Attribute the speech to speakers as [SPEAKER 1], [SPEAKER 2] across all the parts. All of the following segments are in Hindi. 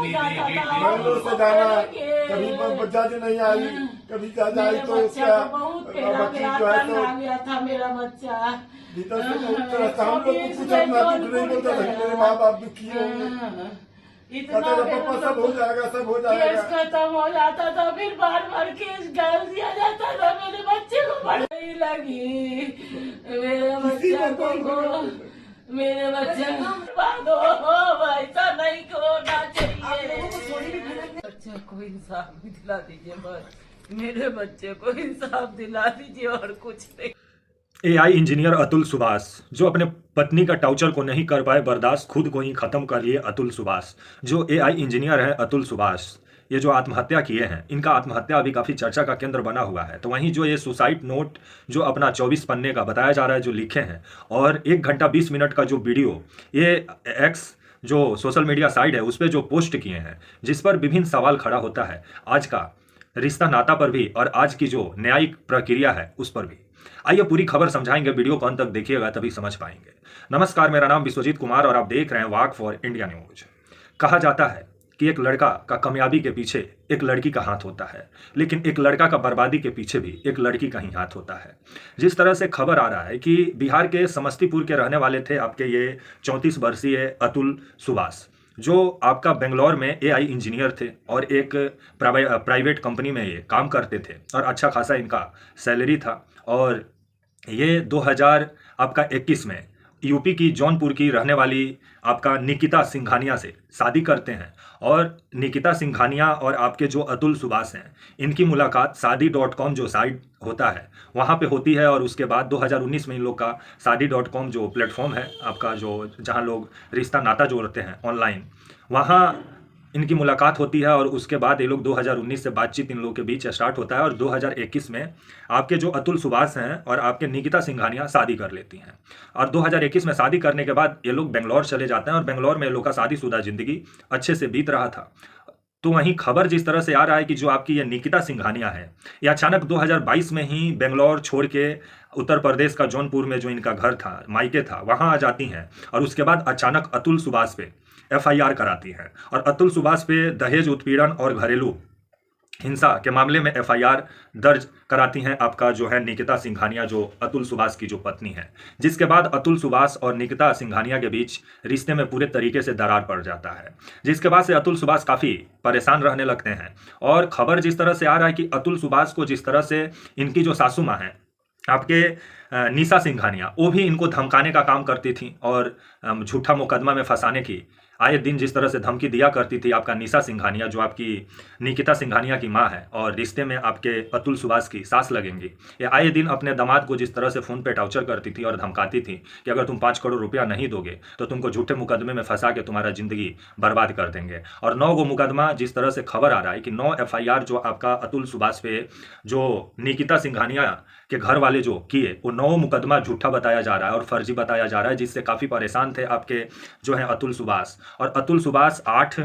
[SPEAKER 1] बैंगलोर से जाना, कभी जज नहीं आई, कभी जज आई तो उसका बच्ची जो है तो
[SPEAKER 2] था मेरा बच्चा
[SPEAKER 1] भीतर से बहुत तरह हम लोग को कुछ अपना दुख नहीं बोलता था, मेरे माँ बाप दुखी होंगे,
[SPEAKER 2] इतना
[SPEAKER 1] पापा सब हो जाएगा, सब हो जाएगा।
[SPEAKER 2] केस खत्म हो जाता था, फिर बार बार केस डाल दिया जाता था। मेरे बच्चे को पढ़ाई लगी, मेरे बच्चे को ऐसा नहीं होना चाहिए। बच्चे को इंसाफ भी दिला दीजिए, बस मेरे बच्चे को इंसाफ दिला दीजिए और कुछ नहीं।
[SPEAKER 3] एआई इंजीनियर अतुल सुभाष जो अपने पत्नी का टॉर्चर को नहीं कर पाए बर्दाश्त, खुद को ही खत्म कर लिए अतुल सुभाष। जो एआई इंजीनियर है अतुल सुभाष, ये जो आत्महत्या किए हैं, इनका आत्महत्या अभी काफ़ी चर्चा का केंद्र बना हुआ है। तो वहीं जो ये सुसाइड नोट जो अपना 24 पन्ने का बताया जा रहा है जो लिखे हैं, और 1 घंटा 20 मिनट का जो वीडियो ये एक्स जो सोशल मीडिया साइट है उस पर जो पोस्ट किए हैं, जिस पर विभिन्न सवाल खड़ा होता है आज का रिश्ता नाता पर भी और आज की जो न्यायिक प्रक्रिया है उस पर भी। आइए पूरी खबर समझाएंगे, वीडियो को अंत तक देखिएगा तभी समझ पाएंगे। नमस्कार, मेरा नाम विश्वजीत कुमार और आप देख रहे हैं वाक फॉर इंडिया न्यूज। कहा जाता है कि एक लड़का का कामयाबी के पीछे एक लड़की का हाथ होता है, लेकिन एक लड़का का बर्बादी के पीछे भी एक लड़की का ही हाथ होता है। जिस तरह से खबर आ रहा है कि बिहार के समस्तीपुर के रहने वाले थे आपके ये 34 वर्षीय अतुल सुभाष, जो आपका बेंगलोर में एआई इंजीनियर थे और एक प्राइवेट कंपनी में ये काम करते थे और अच्छा खासा इनका सैलरी था। और ये 2021 में यूपी की जौनपुर की रहने वाली आपका निकिता सिंघानिया से शादी करते हैं। और निकिता सिंघानिया और आपके जो अतुल सुभाष हैं, इनकी मुलाकात शादी.com जो साइट होता है वहाँ पे होती है। और उसके बाद 2019 में इन लोग का शादी.com जो प्लेटफॉर्म है आपका, जो जहाँ लोग रिश्ता नाता जोड़ते हैं ऑनलाइन, वहाँ इनकी मुलाकात होती है। और उसके बाद ये लोग 2019 से बातचीत इन लोगों के बीच स्टार्ट होता है और 2021 में आपके जो अतुल सुभाष हैं और आपके निकिता सिंघानिया शादी कर लेती हैं। और 2021 में शादी करने के बाद ये लोग बेंगलोर चले जाते हैं और बेंगलोर में ये लोग का शादीशुदा जिंदगी अच्छे से बीत रहा था। तो वहीं खबर जिस तरह से आ रहा है कि जो आपकी ये निकिता सिंघानिया है, ये अचानक 2022 में ही बेंगलोर छोड़ के उत्तर प्रदेश का जौनपुर में जो इनका घर था, मायके था, वहाँ आ जाती हैं। और उसके बाद अचानक अतुल सुभाष पे एफआईआर कराती हैं और अतुल सुभाष पे दहेज उत्पीड़न और घरेलू हिंसा के मामले में एफआईआर दर्ज कराती हैं आपका जो है निकिता सिंघानिया, जो अतुल सुभाष की जो पत्नी है। जिसके बाद अतुल सुभाष और निकिता सिंघानिया के बीच रिश्ते में पूरे तरीके से दरार पड़ जाता है, जिसके बाद से अतुल सुभाष काफ़ी परेशान रहने लगते हैं। और खबर जिस तरह से आ रहा है कि अतुल सुभाष को जिस तरह से इनकी जो सासू माँ हैं आपके निशा सिंघानिया, वो भी इनको धमकाने का काम करती थी और झूठा मुकदमा में फंसाने की आए दिन जिस तरह से धमकी दिया करती थी आपका निशा सिंघानिया, जो आपकी निकिता सिंघानिया की माँ है और रिश्ते में आपके अतुल सुभाष की सास लगेंगी। ये आए दिन अपने दामाद को जिस तरह से फ़ोन पे टॉर्चर करती थी और धमकाती थी कि अगर तुम 5 करोड़ रुपया नहीं दोगे तो तुमको झूठे मुकदमे में फंसा के तुम्हारा ज़िंदगी बर्बाद कर देंगे। और 9 गो मुकदमा, जिस तरह से खबर आ रहा है कि 9 एफआईआर जो आपका अतुल सुभाष पे जो निकिता सिंघानिया के घर वाले जो किए, वो 9 मुकदमा झूठा बताया जा रहा है और फर्जी बताया जा रहा है, जिससे काफ़ी परेशान थे आपके जो है अतुल सुभाष। और अतुल सुभाष 8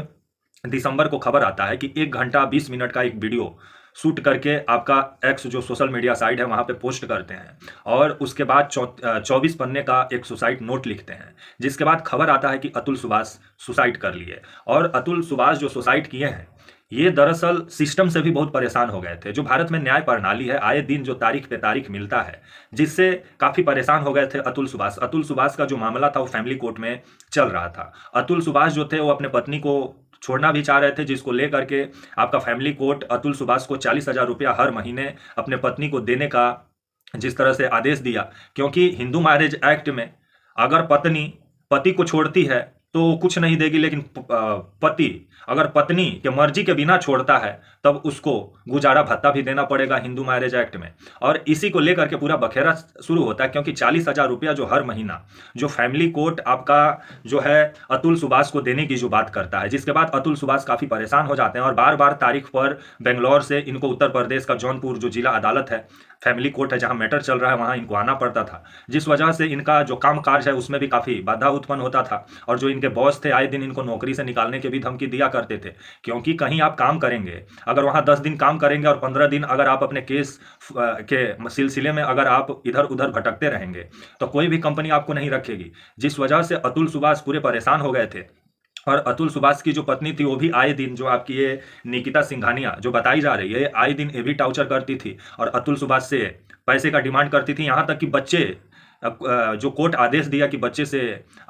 [SPEAKER 3] दिसंबर को खबर आता है कि 1 घंटा 20 मिनट का एक वीडियो शूट करके आपका एक्स जो सोशल मीडिया साइट है वहाँ पे पोस्ट करते हैं और उसके बाद 24 पन्ने का एक सुसाइड नोट लिखते हैं। जिसके बाद खबर आता है कि अतुल सुभाष सुसाइड कर लिए। और अतुल सुभाष जो सुसाइड किए हैं, ये दरअसल सिस्टम से भी बहुत परेशान हो गए थे। जो भारत में न्याय प्रणाली है, आए दिन जो तारीख पे तारीख मिलता है, जिससे काफ़ी परेशान हो गए थे अतुल सुभाष। अतुल सुभाष का जो मामला था वो फैमिली कोर्ट में चल रहा था। अतुल सुभाष जो थे वो अपने पत्नी को छोड़ना भी चाह रहे थे, जिसको लेकर के आपका फैमिली कोर्ट अतुल सुभाष को 40,000 रुपया हर महीने अपने पत्नी को देने का जिस तरह से आदेश दिया। क्योंकि हिंदू मैरिज एक्ट में अगर पत्नी पति को छोड़ती है तो कुछ नहीं देगी, लेकिन पति अगर पत्नी के मर्जी के बिना छोड़ता है तब उसको गुजारा भत्ता भी देना पड़ेगा हिंदू मैरिज एक्ट में। और इसी को लेकर के पूरा बखेरा शुरू होता है, क्योंकि 40,000 रुपया जो हर महीना जो फैमिली कोर्ट आपका जो है अतुल सुभाष को देने की जो बात करता है। जिसके बाद अतुल सुभाष काफ़ी परेशान हो जाते हैं और बार बार तारीख पर बेंगलोर से इनको उत्तर प्रदेश का जौनपुर जो जिला अदालत है, फैमिली कोर्ट है, जहाँ मैटर चल रहा है, वहाँ इनको आना पड़ता था। जिस वजह से इनका जो काम काज है उसमें भी काफ़ी बाधा उत्पन्न होता था। और जो इनके बॉस थे आए दिन इनको नौकरी से निकालने के भी धमकी दिया करते थे, क्योंकि कहीं आप काम करेंगे, अगर वहाँ 10 दिन काम करेंगे और 15 दिन अगर आप अपने केस के सिलसिले में अगर आप इधर उधर भटकते रहेंगे तो कोई भी कंपनी आपको नहीं रखेगी। जिस वजह से अतुल सुभाष पूरे परेशान हो गए थे और अतुल सुभाष की जो पत्नी थी वो भी आए दिन, जो आपकी ये निकिता सिंघानिया जो बताई जा रही है, आए दिन ये भी टार्चर करती थी और अतुल सुभाष से पैसे का डिमांड करती थी। यहाँ तक कि बच्चे, जो कोर्ट आदेश दिया कि बच्चे से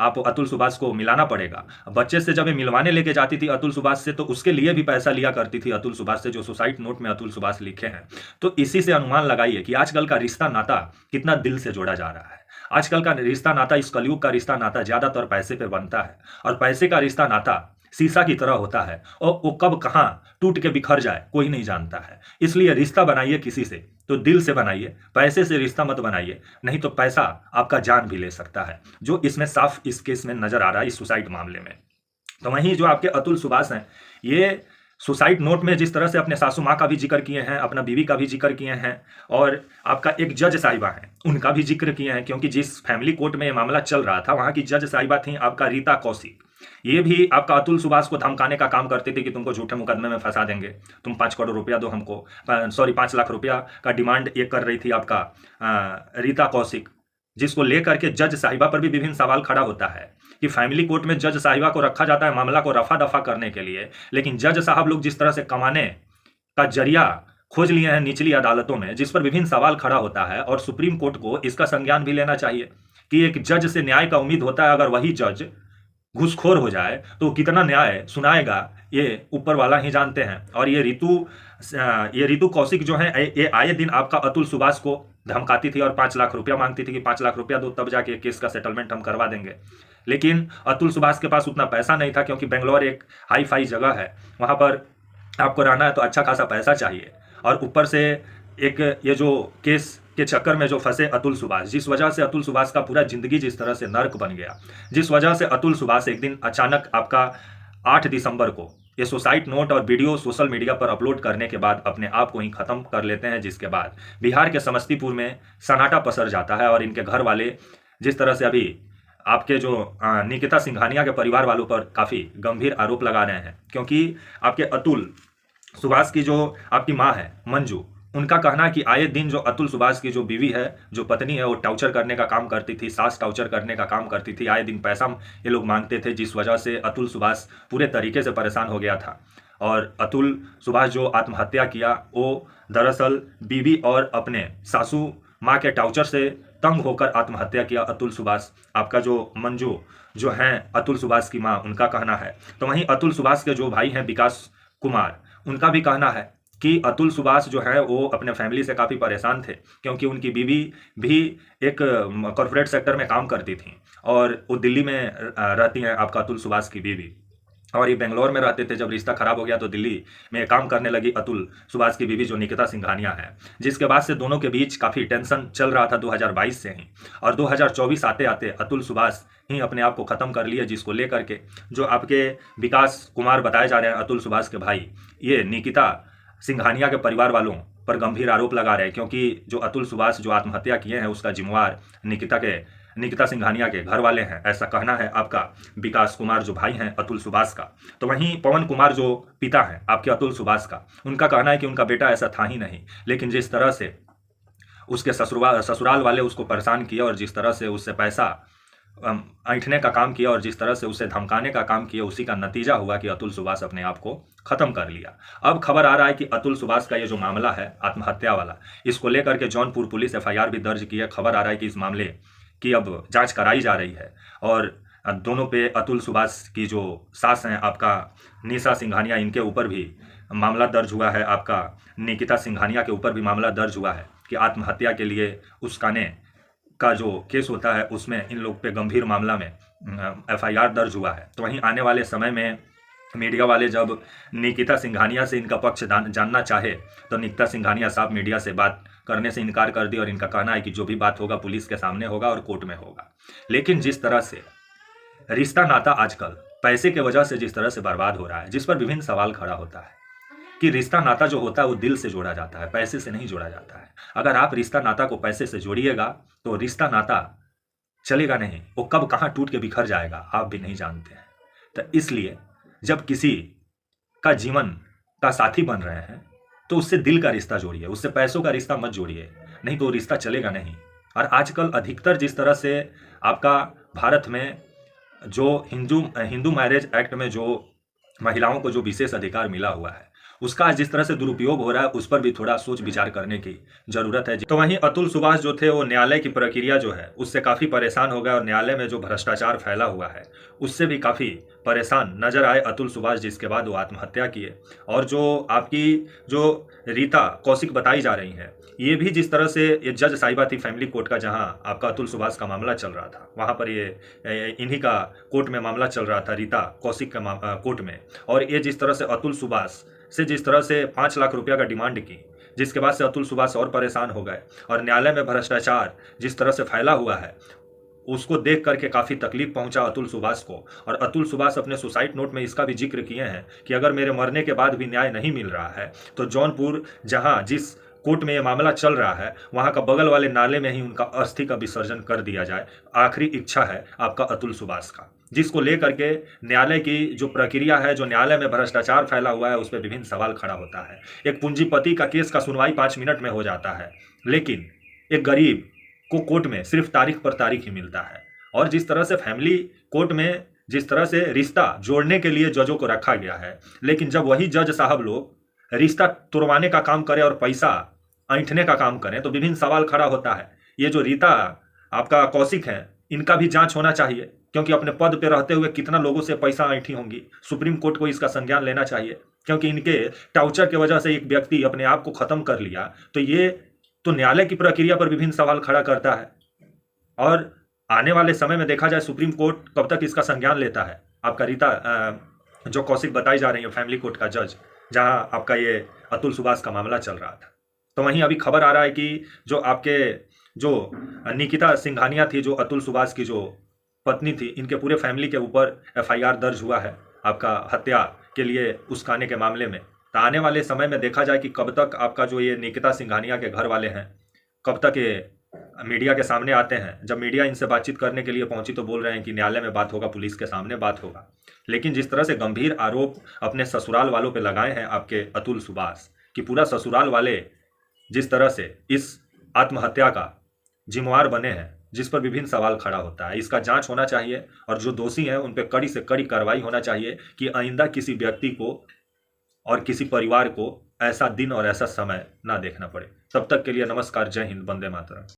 [SPEAKER 3] आप अतुल सुभाष को मिलाना पड़ेगा, बच्चे से जब ये मिलवाने लेके जाती थी अतुल सुभाष से, तो उसके लिए भी पैसा लिया करती थी अतुल सुभाष से, जो सुसाइड नोट में अतुल सुभाष लिखे हैं। तो इसी से अनुमान लगाइए कि आजकल का रिश्ता नाता कितना दिल से जोड़ा जा रहा है। आजकल का रिश्ता नाता, इस कलयुग का रिश्ता नाता ज्यादातर पैसे पे बनता है, और पैसे का रिश्ता नाता शीशा की तरह होता है और वो कब कहाँ टूट के बिखर जाए कोई नहीं जानता है। इसलिए रिश्ता बनाइए किसी से तो दिल से बनाइए, पैसे से रिश्ता मत बनाइए, नहीं तो पैसा आपका जान भी ले सकता है, जो इसमें साफ इस केस में नजर आ रहा है, इस सुसाइड मामले में। तो वहीं जो आपके अतुल सुभाष हैं, ये सुसाइड नोट में जिस तरह से अपने सासू माँ का भी जिक्र किए हैं, अपना बीवी का भी जिक्र किए हैं, और आपका एक जज साहिबा हैं उनका भी जिक्र किए हैं, क्योंकि जिस फैमिली कोर्ट में ये मामला चल रहा था वहाँ की जज साहिबा थी आपका रीता कौशिक। ये भी आपका अतुल सुभाष को धमकाने का काम करते थे कि तुमको झूठे मुकदमे में फंसा देंगे, तुम 5 करोड़ रुपया दो हमको, सॉरी 5 लाख रुपया का डिमांड ये कर रही थी आपका रीता कौशिक, जिसको लेकर के जज साहिबा पर भी विभिन्न सवाल खड़ा होता है कि फैमिली कोर्ट में जज साहिबा को रखा जाता है मामला को रफा दफा करने के लिए, लेकिन जज साहब लोग जिस तरह से कमाने का जरिया खोज लिए हैं निचली अदालतों में, जिस पर विभिन्न सवाल खड़ा होता है, और सुप्रीम कोर्ट को इसका संज्ञान भी लेना चाहिए कि एक जज से न्याय का उम्मीद होता है, अगर वही जज घूसखोर हो जाए तो कितना न्याय सुनाएगा ये ऊपर वाला ही जानते हैं। और ये ऋतु कौशिक जो है, ये आए दिन आपका अतुल सुभाष को धमकाती थी और 5 लाख रुपया मांगती थी कि 5 लाख रुपया दो तब जाके केस का सेटलमेंट हम करवा देंगे। लेकिन अतुल सुभाष के पास उतना पैसा नहीं था, क्योंकि बेंगलोर एक हाई फाई जगह है, वहाँ पर आपको रहना है तो अच्छा खासा पैसा चाहिए। और ऊपर से एक ये जो केस के चक्कर में जो फंसे अतुल सुभाष, जिस वजह से अतुल सुभाष का पूरा जिंदगी जिस तरह से नर्क बन गया, जिस वजह से अतुल सुभाष एक दिन अचानक आपका 8 दिसंबर को ये सुसाइड नोट और वीडियो सोशल मीडिया पर अपलोड करने के बाद अपने आप को ही खत्म कर लेते हैं, जिसके बाद बिहार के समस्तीपुर में सन्नाटा पसर जाता है। और इनके घर वाले जिस तरह से अभी आपके जो निकिता सिंघानिया के परिवार वालों पर काफ़ी गंभीर आरोप लगा रहे हैं, क्योंकि आपके अतुल सुभाष की जो आपकी माँ है मंजू, उनका कहना है कि आए दिन जो अतुल सुभाष की जो बीवी है, जो पत्नी है, वो टार्चर करने का काम करती थी, सास टार्चर करने का काम करती थी, आए दिन पैसा ये लोग मांगते थे, जिस वजह से अतुल सुभाष पूरे तरीके से परेशान हो गया था। और अतुल सुभाष जो आत्महत्या किया वो दरअसल बीवी और अपने सासू माँ के टार्चर से तंग होकर आत्महत्या किया अतुल सुभाष। आपका जो मंजू जो हैं अतुल सुभाष की माँ, उनका कहना है। तो वहीं अतुल सुभाष के जो भाई हैं विकास कुमार, उनका भी कहना है कि अतुल सुभाष जो है वो अपने फैमिली से काफ़ी परेशान थे, क्योंकि उनकी बीवी भी एक कॉर्पोरेट सेक्टर में काम करती थी और वो दिल्ली में रहती हैं आपका अतुल सुभाष की बीवी, और ये बेंगलोर में रहते थे। जब रिश्ता खराब हो गया तो दिल्ली में काम करने लगी अतुल सुभाष की बीवी जो निकिता सिंघानिया है, जिसके बाद से दोनों के बीच काफ़ी टेंशन चल रहा था 2022 से ही, और 2024 आते आते अतुल सुभाष ही अपने आप को ख़त्म कर लिए, जिसको लेकर के जो आपके विकास कुमार बताए जा रहे हैं अतुल सुभाष के भाई, ये निकिता सिंघानिया के परिवार वालों पर गंभीर आरोप लगा रहे हैं, क्योंकि जो अतुल सुभाष जो आत्महत्या किए हैं उसका जिम्मेवार निकिता सिंघानिया के घर वाले हैं, ऐसा कहना है आपका विकास कुमार जो भाई हैं अतुल सुभाष का। तो वहीं पवन कुमार जो पिता हैं आपके अतुल सुभाष का, उनका कहना है कि उनका बेटा ऐसा था ही नहीं, लेकिन जिस तरह से उसके ससुराल वाले उसको परेशान किया और जिस तरह से उससे पैसा ऐंठने का काम किया और जिस तरह से उसे धमकाने का काम किया, उसी का नतीजा हुआ कि अतुल सुभाष अपने आप को खत्म कर लिया। अब खबर आ रहा है कि अतुल सुभाष का ये जो मामला है आत्महत्या वाला, इसको लेकर के जौनपुर पुलिस FIR भी दर्ज की है। खबर आ रहा है कि इस मामले की अब जांच कराई जा रही है और दोनों पे अतुल सुभाष की जो सास हैं आपका निशा सिंघानिया, इनके ऊपर भी मामला दर्ज हुआ है। आपका निकिता सिंघानिया के ऊपर भी मामला दर्ज हुआ है कि आत्महत्या के लिए उस्काने का जो केस होता है उसमें इन लोग पे गंभीर मामला में FIR दर्ज हुआ है। तो वहीं आने वाले समय में मीडिया वाले जब निकिता सिंघानिया से इनका पक्ष जानना चाहे तो निकिता सिंघानिया साहब मीडिया से बात करने से इनकार कर दी और इनका कहना है कि जो भी बात होगा पुलिस के सामने होगा और कोर्ट में होगा। लेकिन जिस तरह से रिश्ता नाता आजकल पैसे के वजह से जिस तरह से बर्बाद हो रहा है, जिस पर विभिन्न सवाल खड़ा होता है कि रिश्ता नाता जो होता है वो दिल से जोड़ा जाता है, पैसे से नहीं जोड़ा जाता है। अगर आप रिश्ता नाता को पैसे से जोड़िएगा तो रिश्ता नाता चलेगा नहीं, वो कब कहाँ टूट के बिखर जाएगा आप भी नहीं जानते हैं। तो इसलिए जब किसी का जीवन का साथी बन रहे हैं तो उससे दिल का रिश्ता जोड़िए, उससे पैसों का रिश्ता मत जोड़िए, नहीं तो रिश्ता चलेगा नहीं। और आजकल अधिकतर जिस तरह से आपका भारत में जो हिंदू मैरिज एक्ट में जो महिलाओं को जो विशेष अधिकार मिला हुआ है, उसका जिस तरह से दुरुपयोग हो रहा है, उस पर भी थोड़ा सोच विचार करने की जरूरत है। तो वहीं अतुल सुभाष जो थे, वो न्यायालय की प्रक्रिया जो है उससे काफ़ी परेशान हो गए, और न्यायालय में जो भ्रष्टाचार फैला हुआ है उससे भी काफ़ी परेशान नजर आए अतुल सुभाष, जिसके बाद वो आत्महत्या किए। और जो आपकी जो रीता कौशिक बताई जा रही हैं, ये भी जिस तरह से ये जज साहिबा थी फैमिली कोर्ट का, जहां आपका अतुल सुभाष का मामला चल रहा था, वहां पर ये इन्हीं का कोर्ट में मामला चल रहा था, रीता कौशिक का कोर्ट में। और ये जिस तरह से अतुल सुभाष से जिस तरह से 5 लाख रुपया का डिमांड की, जिसके बाद से अतुल सुभाष और परेशान हो गए, और न्यायालय में भ्रष्टाचार जिस तरह से फैला हुआ है, उसको देख करके काफ़ी तकलीफ पहुंचा अतुल सुभाष को। और अतुल सुभाष अपने सुसाइड नोट में इसका भी जिक्र किए हैं कि अगर मेरे मरने के बाद भी न्याय नहीं मिल रहा है तो जौनपुर, जहां जिस कोर्ट में ये मामला चल रहा है, वहां का बगल वाले नाले में ही उनका अस्थि का विसर्जन कर दिया जाए। आखिरी इच्छा है आपका अतुल सुभाष का, जिसको लेकर के न्यायालय की जो प्रक्रिया है, जो न्यायालय में भ्रष्टाचार फैला हुआ है, उस पर विभिन्न सवाल खड़ा होता है। एक पूंजीपति का केस का सुनवाई 5 मिनट में हो जाता है, लेकिन एक गरीब को कोर्ट में सिर्फ तारीख पर तारीख ही मिलता है। और जिस तरह से फैमिली कोर्ट में जिस तरह से रिश्ता जोड़ने के लिए जजों को रखा गया है, लेकिन जब वही जज साहब लोग रिश्ता तोड़वाने का काम करें और पैसा ऐंठने का काम करें, तो विभिन्न सवाल खड़ा होता है। ये जो रीता आपका कौशिक है, इनका भी जांच होना चाहिए, क्योंकि अपने पद पे रहते हुए कितना लोगों से पैसा ऐंठी होंगी। सुप्रीम कोर्ट को इसका संज्ञान लेना चाहिए, क्योंकि इनके टाउचर की वजह से एक व्यक्ति अपने आप को खत्म कर लिया, तो ये तो न्यायालय की प्रक्रिया पर विभिन्न सवाल खड़ा करता है। और आने वाले समय में देखा जाए सुप्रीम कोर्ट कब तक इसका संज्ञान लेता है। आपका रीता जो कौशिक बताई जा रही है फैमिली कोर्ट का जज, जहां आपका ये अतुल सुभाष का मामला चल रहा था। तो वहीं अभी खबर आ रहा है कि जो आपके जो निकिता सिंघानिया थी, जो अतुल सुभाष की जो पत्नी थी, इनके पूरे फैमिली के ऊपर FIR दर्ज हुआ है आपका हत्या के लिए उस्काने के मामले में। तो आने वाले समय में देखा जाए कि कब तक आपका जो ये निकिता सिंघानिया के घर वाले हैं, कब तक ये मीडिया के सामने आते हैं। जब मीडिया इनसे बातचीत करने के लिए पहुंची तो बोल रहे हैं कि न्यायालय में बात होगा, पुलिस के सामने बात होगा। लेकिन जिस तरह से गंभीर आरोप अपने ससुराल वालों पे लगाए हैं आपके अतुल सुभाष, कि पूरा ससुराल वाले जिस तरह से इस आत्महत्या का जिम्मेवार बने हैं, जिस पर विभिन्न सवाल खड़ा होता है, इसका जांच होना चाहिए। और जो दोषी हैं उन पर कड़ी से कड़ी कार्रवाई होना चाहिए, कि आइंदा किसी व्यक्ति को और किसी परिवार को ऐसा दिन और ऐसा समय ना देखना पड़े। तब तक के लिए नमस्कार, जय हिंद, वंदे मातरम।